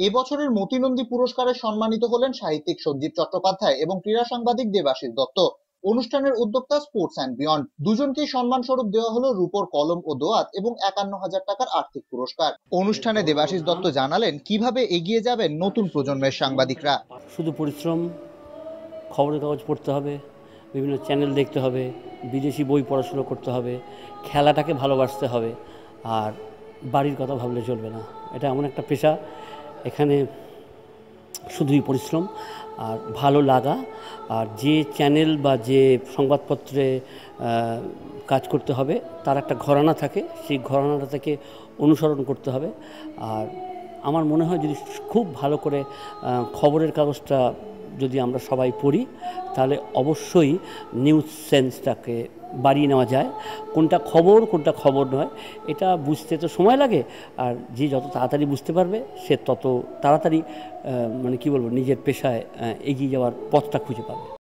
এবছরের মতিনন্দী পুরস্কারে সম্মানিত হলেন সাহিত্যিক সঞ্জীব চট্টোপাধ্যায় এবং ক্রীড়া সাংবাদিক দেবাশিস দত্ত। অনুষ্ঠানের উদ্যোক্তা স্পোর্টস অ্যান্ড বিয়ন্ড দুজনকেই সম্মান স্বরূপ দেওয়া হলো রূপোর কলম ও দোয়াত এবং 51,000 টাকার আর্থিক পুরস্কার। অনুষ্ঠানে দেবাশিস দত্ত জানালেন কিভাবে এগিয়ে যাবেন নতুন প্রজন্মের সাংবাদিকরা। শুধু পরিশ্রম, খবরের কাগজ পড়তে হবে, বিভিন্ন চ্যানেল দেখতে হবে, বিদেশি বই পড়াশুনো করতে হবে, খেলাটাকে ভালোবাসতে হবে, আর বাড়ির কথা ভাবলে চলবে না। এটা এমন একটা পেশা, এখানে শুধুই পরিশ্রম আর ভালো লাগা, আর যে চ্যানেল বা যে সংবাদপত্রে কাজ করতে হবে তার একটা ঘরানা থাকে, সেই ঘরানাটা থেকে অনুসরণ করতে হবে। আর আমার মনে হয় যদি খুব ভালো করে খবরের কাগজটা যদি আমরা সবাই পড়ি তাহলে অবশ্যই নিউজ সেন্সটাকে বাড়িয়ে নেওয়া যায়। কোনটা খবর নয় এটা বুঝতে তো সময় লাগে, আর যে যত তাড়াতাড়ি বুঝতে পারবে সে তত তাড়াতাড়ি মানে কি বলবো নিজের পেশায় এগিয়ে যাওয়ার পথটা খুঁজে পাবে।